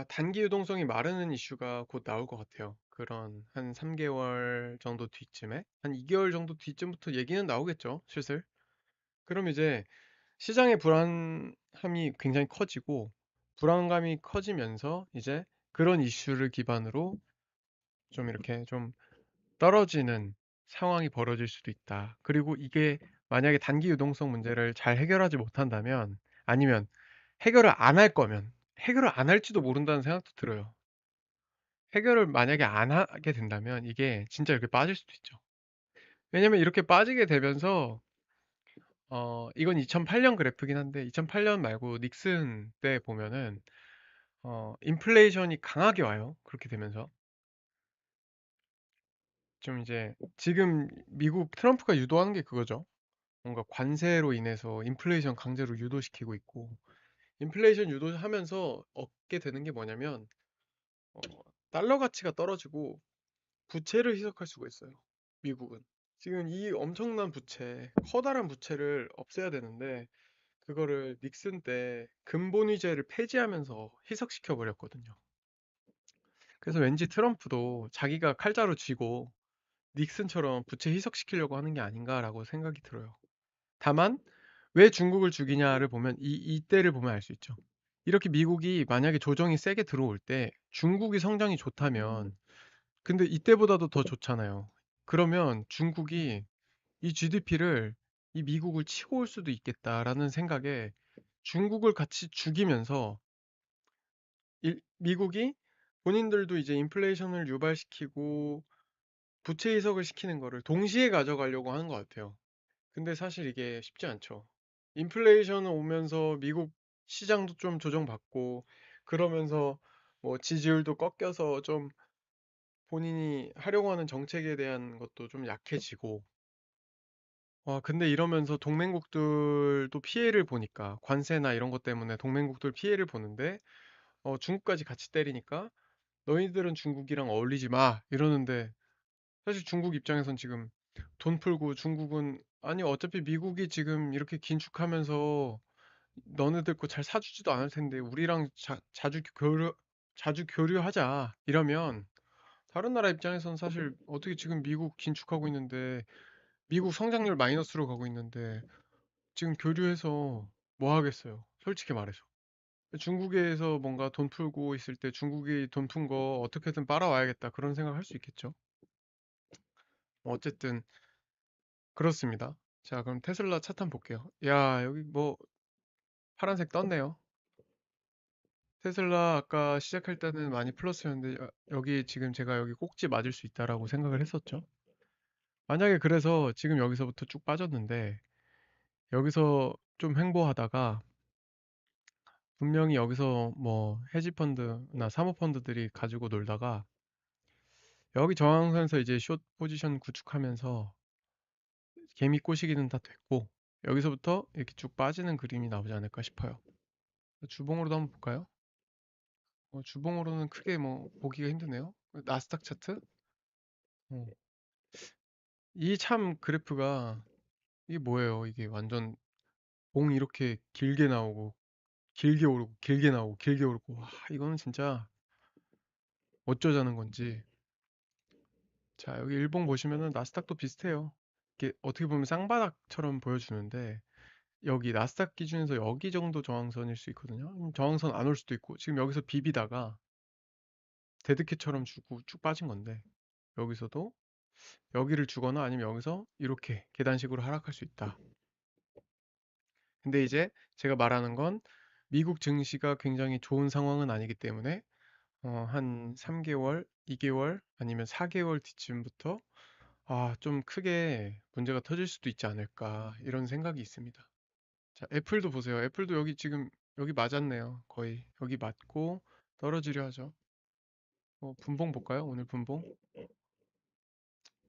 단기 유동성이 마르는 이슈가 곧 나올 것 같아요. 그런 한 3개월 정도 뒤쯤에, 한 2개월 정도 뒤쯤부터 얘기는 나오겠죠, 슬슬. 그럼 이제 시장의 불안함이 굉장히 커지고, 불안감이 커지면서 이제 그런 이슈를 기반으로 좀 이렇게 좀 떨어지는 상황이 벌어질 수도 있다. 그리고 이게 만약에 단기 유동성 문제를 잘 해결하지 못한다면, 아니면 해결을 안 할 거면, 해결을 안 할지도 모른다는 생각도 들어요. 해결을 만약에 안 하게 된다면 이게 진짜 이렇게 빠질 수도 있죠. 왜냐면 이렇게 빠지게 되면서, 이건 2008년 그래프긴 한데, 2008년 말고 닉슨 때 보면은, 인플레이션이 강하게 와요. 그렇게 되면서. 좀 이제, 지금 미국 트럼프가 유도하는 게 그거죠. 뭔가 관세로 인해서 인플레이션 강제로 유도시키고 있고, 인플레이션 유도하면서 얻게 되는 게 뭐냐면, 어, 달러 가치가 떨어지고 부채를 희석할 수가 있어요. 미국은. 지금 이 엄청난 부채, 커다란 부채를 없애야 되는데, 그거를 닉슨 때 근본위제를 폐지하면서 희석시켜 버렸거든요. 그래서 왠지 트럼프도 자기가 칼자루 쥐고 닉슨처럼 부채 희석시키려고 하는 게 아닌가라고 생각이 들어요. 다만 왜 중국을 죽이냐를 보면 이때를 보면 알 수 있죠. 이렇게 미국이 만약에 조정이 세게 들어올 때 중국이 성장이 좋다면 근데 이때보다도 더 좋잖아요. 그러면 중국이 이 GDP를 이 미국을 치고 올 수도 있겠다라는 생각에 중국을 같이 죽이면서 미국이 본인들도 이제 인플레이션을 유발시키고 부채 이석을 시키는 거를 동시에 가져가려고 하는 것 같아요. 근데 사실 이게 쉽지 않죠. 인플레이션 오면서 미국 시장도 좀 조정받고 그러면서 뭐 지지율도 꺾여서 좀 본인이 하려고 하는 정책에 대한 것도 좀 약해지고 와 근데 이러면서 동맹국들도 피해를 보니까 관세나 이런 것 때문에 동맹국들 피해를 보는데 중국까지 같이 때리니까 너희들은 중국이랑 어울리지 마 이러는데 사실 중국 입장에선 지금 돈 풀고 중국은 아니 어차피 미국이 지금 이렇게 긴축하면서 너네들 거 잘 사주지도 않을 텐데 우리랑 자주 교류하자 이러면 다른 나라 입장에선 사실 어떻게 지금 미국 긴축하고 있는데 미국 성장률 마이너스로 가고 있는데 지금 교류해서 뭐 하겠어요? 솔직히 말해서. 중국에서 뭔가 돈 풀고 있을 때 중국이 돈 푼 거 어떻게든 빨아와야겠다 그런 생각 할 수 있겠죠. 어쨌든 그렇습니다. 자, 그럼 테슬라 차트 한번 볼게요. 야, 여기 뭐 파란색 떴네요. 테슬라 아까 시작할 때는 많이 플러스였는데 여기 지금 제가 여기 꼭지 맞을 수 있다라고 생각을 했었죠. 만약에 그래서 지금 여기서부터 쭉 빠졌는데 여기서 좀 횡보하다가 분명히 여기서 뭐 헤지펀드나 사모펀드들이 가지고 놀다가 여기 저항선에서 이제 숏 포지션 구축하면서 개미 꼬시기는 다 됐고 여기서부터 이렇게 쭉 빠지는 그림이 나오지 않을까 싶어요. 주봉으로도 한번 볼까요? 주봉으로는 크게 뭐 보기가 힘드네요. 나스닥 차트? 어. 이 참 그래프가 이게 뭐예요? 이게 완전 봉 이렇게 길게 나오고 길게 오르고 길게 나오고 길게 오르고 와 이거는 진짜 어쩌자는 건지. 자 여기 일봉 보시면은 나스닥도 비슷해요. 이게 어떻게 보면 쌍바닥처럼 보여주는데 여기 나스닥 기준에서 여기 정도 저항선일 수 있거든요. 저항선 안 올 수도 있고 지금 여기서 비비다가 데드캣처럼 주고 쭉 빠진 건데 여기서도 여기를 주거나 아니면 여기서 이렇게 계단식으로 하락할 수 있다. 근데 이제 제가 말하는 건 미국 증시가 굉장히 좋은 상황은 아니기 때문에 한 3개월, 2개월 아니면 4개월 뒤쯤부터 좀 크게 문제가 터질 수도 있지 않을까 이런 생각이 있습니다. 자, 애플도 보세요. 애플도 여기 지금 여기 맞았네요. 거의 여기 맞고 떨어지려 하죠. 분봉 볼까요? 오늘 분봉?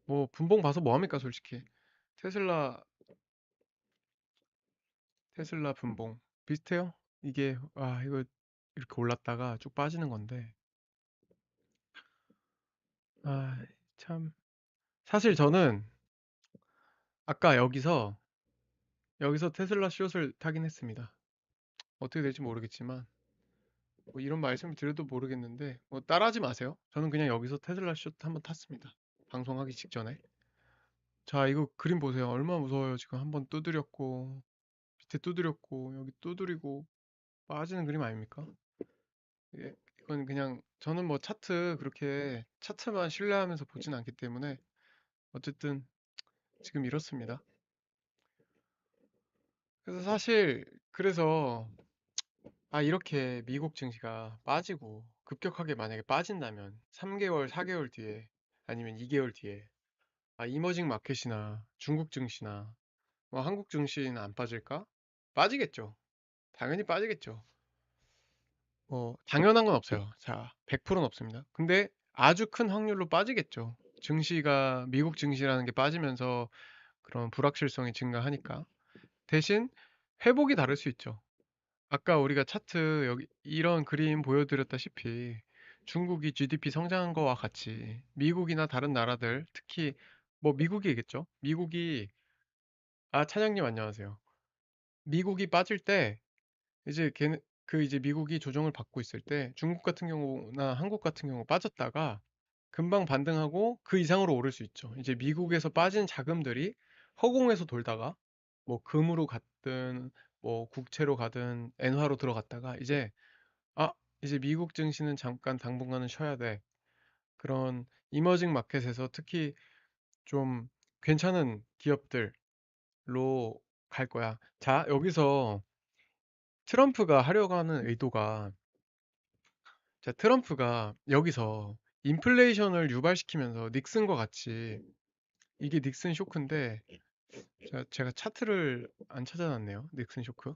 뭐 분봉 봐서 뭐 합니까, 솔직히. 테슬라 테슬라 분봉 비슷해요. 이게 이거 이렇게 올랐다가 쭉 빠지는 건데 참 사실 저는 아까 여기서 테슬라 숏을 타긴 했습니다. 어떻게 될지 모르겠지만 뭐 이런 말씀을 드려도 모르겠는데 뭐 따라하지 마세요. 저는 그냥 여기서 테슬라 숏 한번 탔습니다. 방송하기 직전에. 자, 이거 그림 보세요. 얼마나 무서워요. 지금 한번 두드렸고 밑에 두드렸고 여기 두드리고 빠지는 그림 아닙니까? 이건 그냥 저는 뭐 차트 그렇게 차트만 신뢰하면서 보진 않기 때문에 어쨌든 지금 이렇습니다. 그래서 사실 그래서 이렇게 미국 증시가 빠지고 급격하게 만약에 빠진다면 3개월, 4개월 뒤에 아니면 2개월 뒤에 이머징 마켓이나 중국 증시나 뭐 한국 증시는 안 빠질까? 빠지겠죠. 당연히 빠지겠죠. 당연한 건 없어요. 자, 100%는 없습니다. 근데 아주 큰 확률로 빠지겠죠. 증시가 미국 증시라는 게 빠지면서 그런 불확실성이 증가하니까. 대신 회복이 다를 수 있죠. 아까 우리가 차트 여기 이런 그림 보여드렸다시피 중국이 GDP 성장한 거와 같이 미국이나 다른 나라들 특히 뭐 미국이겠죠. 미국이 차장님 안녕하세요. 미국이 빠질 때 이제 걔네 그 이제 미국이 조정을 받고 있을 때 중국 같은 경우나 한국 같은 경우 빠졌다가 금방 반등하고 그 이상으로 오를 수 있죠. 이제 미국에서 빠진 자금들이 허공에서 돌다가 뭐 금으로 갔든 뭐 국채로 가든 엔화로 들어갔다가 아 이제 미국 증시는 잠깐 당분간은 쉬어야 돼. 그런 이머징 마켓에서 특히 좀 괜찮은 기업들로 갈 거야. 자, 여기서 트럼프가 하려고 하는 의도가, 자, 트럼프가 여기서 인플레이션을 유발시키면서 닉슨과 같이, 이게 닉슨 쇼크인데, 제가 차트를 안 찾아놨네요. 닉슨 쇼크.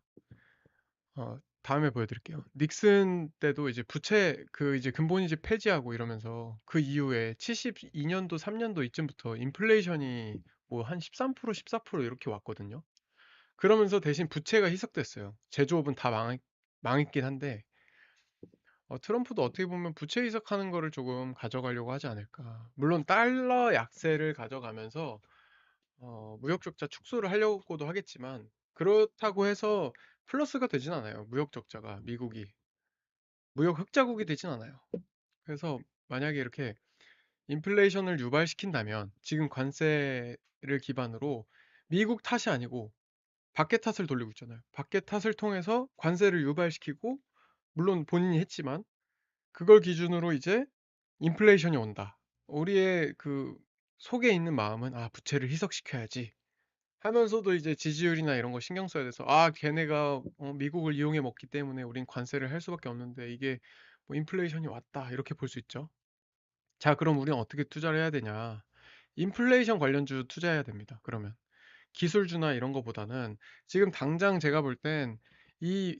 다음에 보여드릴게요. 닉슨 때도 이제 부채, 그 이제 근본이지 폐지하고 이러면서 그 이후에 72년도, 3년도 이쯤부터 인플레이션이 뭐 한 13%, 14% 이렇게 왔거든요. 그러면서 대신 부채가 희석됐어요. 제조업은 다 망했긴 한데, 트럼프도 어떻게 보면 부채 희석하는 거를 조금 가져가려고 하지 않을까. 물론 달러 약세를 가져가면서 무역 적자 축소를 하려고도 하겠지만 그렇다고 해서 플러스가 되진 않아요. 무역 적자가 미국이 무역 흑자국이 되진 않아요. 그래서 만약에 이렇게 인플레이션을 유발시킨다면 지금 관세를 기반으로 미국 탓이 아니고 밖에 탓을 돌리고 있잖아요. 밖에 탓을 통해서 관세를 유발시키고 물론 본인이 했지만 그걸 기준으로 이제 인플레이션이 온다. 우리의 그 속에 있는 마음은 아, 부채를 희석시켜야지 하면서도 이제 지지율이나 이런 거 신경 써야 돼서 아, 걔네가 미국을 이용해 먹기 때문에 우린 관세를 할 수밖에 없는데 이게 뭐 인플레이션이 왔다 이렇게 볼 수 있죠. 자, 그럼 우리는 어떻게 투자를 해야 되냐? 인플레이션 관련주 투자해야 됩니다. 그러면 기술주나 이런 거보다는 지금 당장 제가 볼 땐 이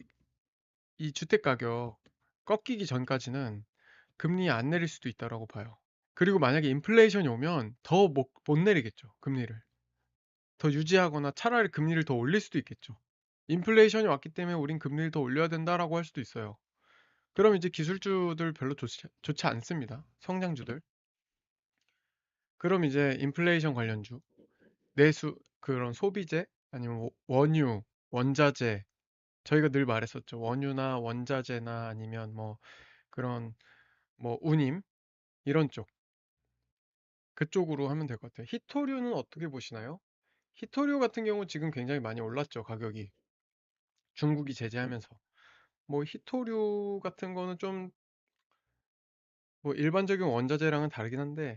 이 주택 가격 꺾이기 전까지는 금리 안 내릴 수도 있다라고 봐요. 그리고 만약에 인플레이션이 오면 더 못 내리겠죠. 금리를. 더 유지하거나 차라리 금리를 더 올릴 수도 있겠죠. 인플레이션이 왔기 때문에 우린 금리를 더 올려야 된다라고 할 수도 있어요. 그럼 이제 기술주들 별로 좋지 않습니다. 성장주들. 그럼 이제 인플레이션 관련주, 내수, 그런 소비재, 아니면 원유, 원자재, 저희가 늘 말했었죠. 원유나 원자재나 아니면 뭐 그런 뭐 운임, 이런 쪽. 그쪽으로 하면 될 것 같아요. 히토류는 어떻게 보시나요? 히토류 같은 경우 지금 굉장히 많이 올랐죠, 가격이. 중국이 제재하면서. 뭐 히토류 같은 거는 좀 뭐 일반적인 원자재랑은 다르긴 한데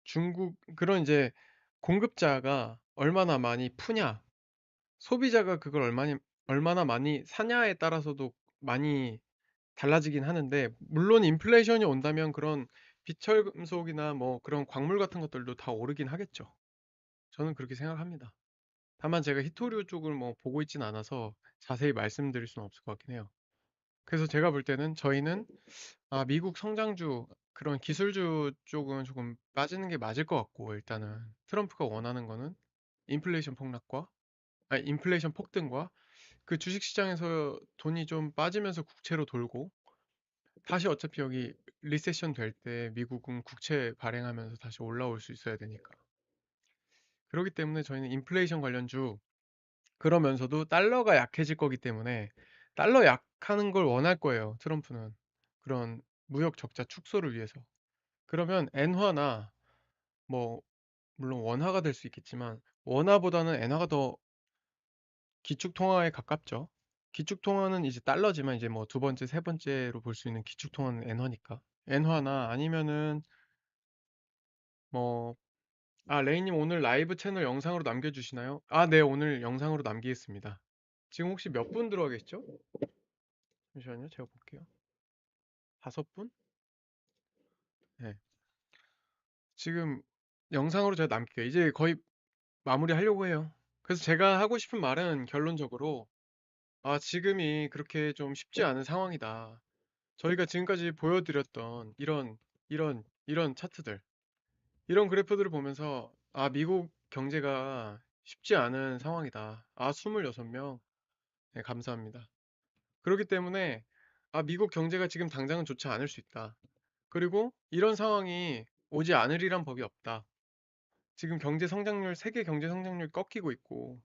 중국 그런 이제 공급자가 얼마나 많이 푸냐, 소비자가 그걸 얼마나 많이 사냐에 따라서도 많이 달라지긴 하는데 물론 인플레이션이 온다면 그런 비철금속이나 뭐 그런 광물 같은 것들도 다 오르긴 하겠죠. 저는 그렇게 생각합니다. 다만 제가 히토류 쪽을 뭐 보고 있진 않아서 자세히 말씀드릴 수는 없을 것 같긴 해요. 그래서 제가 볼 때는 저희는 미국 성장주 그런 기술주 쪽은 조금 빠지는 게 맞을 것 같고 일단은 트럼프가 원하는 거는 인플레이션 폭락과 인플레이션 폭등과 그 주식시장에서 돈이 좀 빠지면서 국채로 돌고 다시 어차피 여기 리세션 될 때 미국은 국채 발행하면서 다시 올라올 수 있어야 되니까 그렇기 때문에 저희는 인플레이션 관련주 그러면서도 달러가 약해질 거기 때문에 달러 약하는 걸 원할 거예요. 트럼프는. 그런 무역 적자 축소를 위해서. 그러면 엔화나 뭐 물론 원화가 될 수 있겠지만 원화보다는 엔화가 더 기축 통화에 가깝죠. 기축 통화는 이제 달러지만 이제 뭐 두 번째, 세 번째로 볼 수 있는 기축 통화는 엔화니까. 엔화나 아니면은 뭐 레이님 오늘 라이브 채널 영상으로 남겨주시나요? 네, 오늘 영상으로 남기겠습니다. 지금 혹시 몇 분 들어와 계시죠? 잠시만요. 제가 볼게요. 5분? 네. 지금 영상으로 제가 남길게요. 이제 거의 마무리하려고 해요. 그래서 제가 하고 싶은 말은 결론적으로 지금이 그렇게 좀 쉽지 않은 상황이다. 저희가 지금까지 보여드렸던 이런 차트들, 이런 그래프들을 보면서 미국 경제가 쉽지 않은 상황이다. 26명. 네, 감사합니다. 그렇기 때문에 미국 경제가 지금 당장은 좋지 않을 수 있다. 그리고 이런 상황이 오지 않으리란 법이 없다. 지금 경제 성장률, 세계 경제 성장률 꺾이고 있고,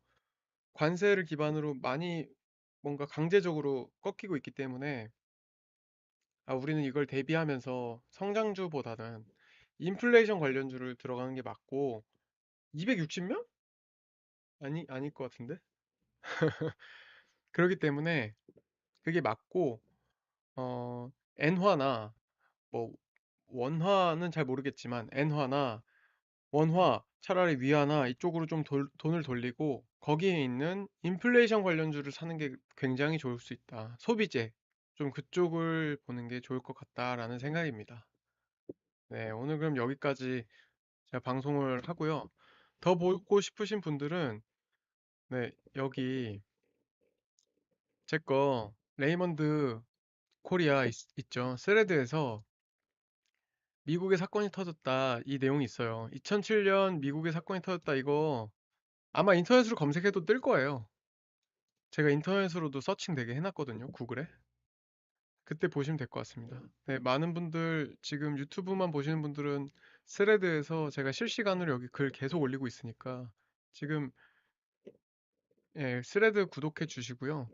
관세를 기반으로 많이 뭔가 강제적으로 꺾이고 있기 때문에 우리는 이걸 대비하면서 성장주보다는 인플레이션 관련주를 들어가는 게 맞고 260명? 아닐 것 같은데? 그렇기 때문에 그게 맞고 엔화나 뭐 원화는 잘 모르겠지만 엔화나 원화, 차라리 위화나 이쪽으로 좀 돈을 돌리고 거기에 있는 인플레이션 관련주를 사는 게 굉장히 좋을 수 있다. 소비재, 좀 그쪽을 보는 게 좋을 것 같다라는 생각입니다. 네, 오늘 그럼 여기까지 제가 방송을 하고요. 더 보고 싶으신 분들은 네, 여기 제 거 레이먼드 코리아 있죠. 스레드에서 미국의 사건이 터졌다 이 내용이 있어요. 2007년 미국의 사건이 터졌다 이거 아마 인터넷으로 검색해도 뜰 거예요. 제가 인터넷으로도 서칭 되게 해놨거든요. 구글에. 그때 보시면 될 것 같습니다. 네, 많은 분들 지금 유튜브만 보시는 분들은 스레드에서 제가 실시간으로 여기 글 계속 올리고 있으니까 지금 스레드 구독해 주시고요.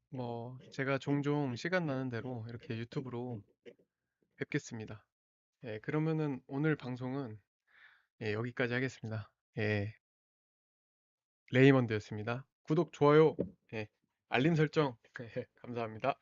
뭐 제가 종종 시간 나는 대로 이렇게 유튜브로 뵙겠습니다. 그러면은 오늘 방송은 여기까지 하겠습니다. 레이먼드였습니다. 구독, 좋아요, 알림 설정 감사합니다.